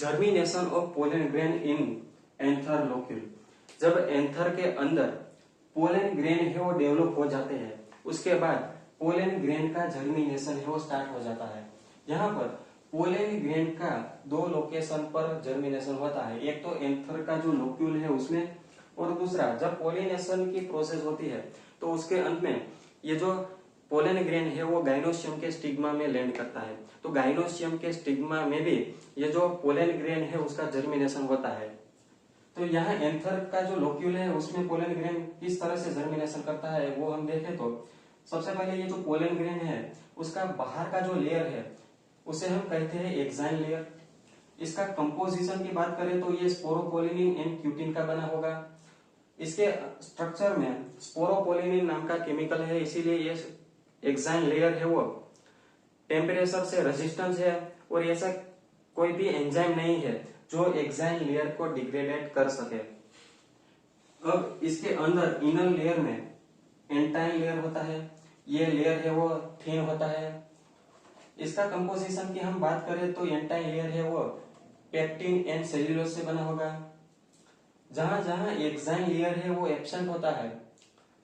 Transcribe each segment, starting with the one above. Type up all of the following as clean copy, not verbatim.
Germination of pollen grain in anther locule. जब anther के अंदर पोलन ग्रेन है वो डेवलप हो जाते हैं, उसके बाद पोलन ग्रेन का जर्मिनेशन है वो स्टार्ट हो जाता है। यहाँ पर पोलन ग्रेन का दो लोकेशन पर जर्मिनेशन होता है, एक तो एंथर का जो लोक्यूल है उसमें, और दूसरा जब पोलिनेशन की प्रोसेस होती है तो उसके अंत में ये जो पोलन ग्रेन है वो गाइनोसियम के स्टिग्मा में लैंड करता है। तो गाइनोसियम के स्टिग्मा में भी ये जो पोलन ग्रेन है उसका जर्मिनेशन होता है। तो यहाँ एंथर का जो लोक्यूल है उसमें पोलन ग्रेन किस तरह से जर्मिनेशन करता है वो हम देखें तो सबसे पहले ये जो पोलन ग्रेन है उसका बाहर का जो लेयर है उसे हम कहते हैं एक्साइन लेयर। इसका कंपोजिशन की बात करें तो ये स्पोरोपोलिनिन एंड क्यूटिन का बना होगा। इसके स्ट्रक्चर में स्पोरोपोलिनिन नाम का केमिकल है, इसीलिए ये एक्साइन लेयर है वो टेम्परेचर से रेजिस्टेंस है और ऐसा कोई भी एंजाइम नहीं है जो एक्साइन लेयर को डिग्रेडेट कर सके। अब इसके अंदर इनर लेयर में एंटाइन लेयर होता है, ये लेयर है वो थिन होता है। इसका कंपोजिशन की हम बात करें तो एंटाइन लेयर है वो पेक्टिन एंड सेल्यूलोज से बना होगा। जहां जहां एक्साइन लेयर है वो एब्सेंट होता है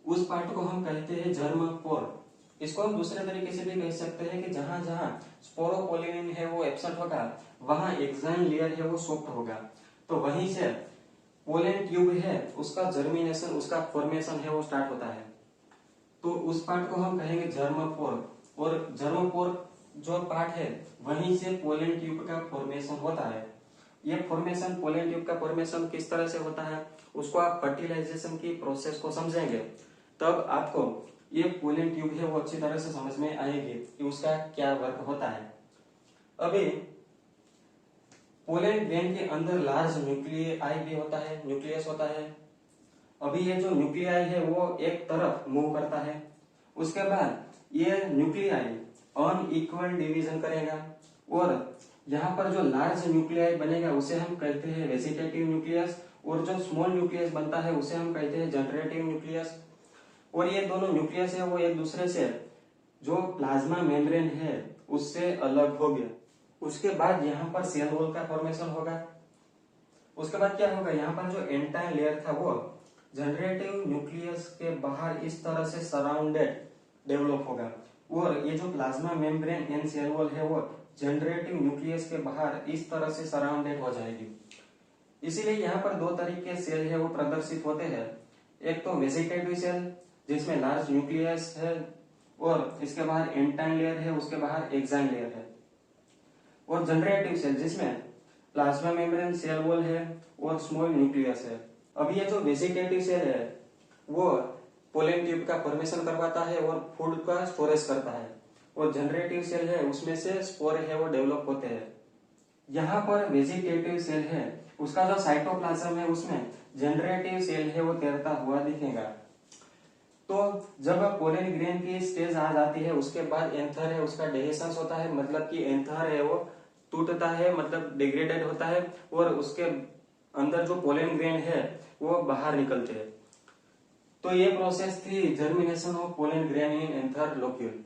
उस पार्ट को हम कहते हैं जर्म पोर। इसको हम दूसरे तरीके से भी कह सकते हैं कि जहां जहां स्पोरोपोलिनिन है वो एब्सेंट होगा वहां एक्साइन लेयर है वो सॉफ्ट होगा। तो वहीं से पोलन ट्यूब है उसका जर्मिनेशन, उसका फॉर्मेशन है वो स्टार्ट होता है। तो उस पार्ट को हम कहेंगे जर्मपोर, और जर्मपोर जो पार्ट है वहीं से पोलन ट्यूब का फॉर्मेशन होता है। ये फॉर्मेशन, पोलन ट्यूब का फॉर्मेशन किस तरह से होता है उसको आप फर्टिलाइजेशन की प्रोसेस को समझेंगे तब आपको ये पोलन ट्यूब है वो अच्छी तरह से समझ में आएगी कि उसका क्या वर्क होता है। अभी पोलन ग्रेन के अंदर लार्ज न्यूक्लियाई भी होता है, न्यूक्लियस होता है। अभी ये जो न्यूक्लियाई है वो एक तरफ मूव करता है, उसके बाद ये न्यूक्लियाई अनइक्वल डिवीजन करेगा और यहाँ पर जो लार्ज न्यूक्लियाई बनेगा उसे हम कहते हैं वेजिटेटिव न्यूक्लियस, और जो स्मॉल न्यूक्लियस बनता है उसे हम कहते हैं जनरेटिव न्यूक्लियस। और ये दोनों न्यूक्लियस है वो एक दूसरे से जो प्लाज्मा मेम्ब्रेन है उससे अलग हो गया। उसके बाद यहाँ पर सेल वॉल का फॉर्मेशन होगा। उसके बाद क्या होगा, यहाँ पर जो एंटाइन लेयर था वो जनरेटिव न्यूक्लियस के बाहर इस तरह से सराउंडेड डेवलप होगा, और ये जो plasma membrane and cell wall है वो जनरेटिव न्यूक्लियस के बाहर इस तरह से सराउंडेड हो जाएगी। इसीलिए यहाँ पर दो तरीके सेल है वो प्रदर्शित होते हैं, एक तो वेजिटेटिव सेल जिसमें लार्ज न्यूक्लियस है और इसके बाहर एंटाइन लेयर है, उसके बाहर एक्साइन लेयर है, और जनरेटिव सेल जिसमें प्लाज्मा मेम्ब्रेन, सेल वॉल है और स्मॉल न्यूक्लियस है। अब ये जो वेजिटेटिव सेल है वो पोलन ट्यूब का फॉर्मेशन करवाता है और फूड का स्टोरेज करता है, और जनरेटिव सेल है उसमें से स्पोर है वो डेवलप होते हैं। यहाँ पर वेजिटेटिव सेल है उसका जो साइटोप्लाज्म है उसमें जनरेटिव सेल है वो तैरता हुआ दिखेगा। तो जब पोलन ग्रेन की स्टेज आ जाती है उसके बाद एंथर है उसका डेहिसेंस होता है, मतलब कि एंथर है वो टूटता है, मतलब डिग्रेडेड होता है, और उसके अंदर जो पोलन ग्रेन है वो बाहर निकलते हैं। तो ये प्रोसेस थी germination of pollen grain in anther locule.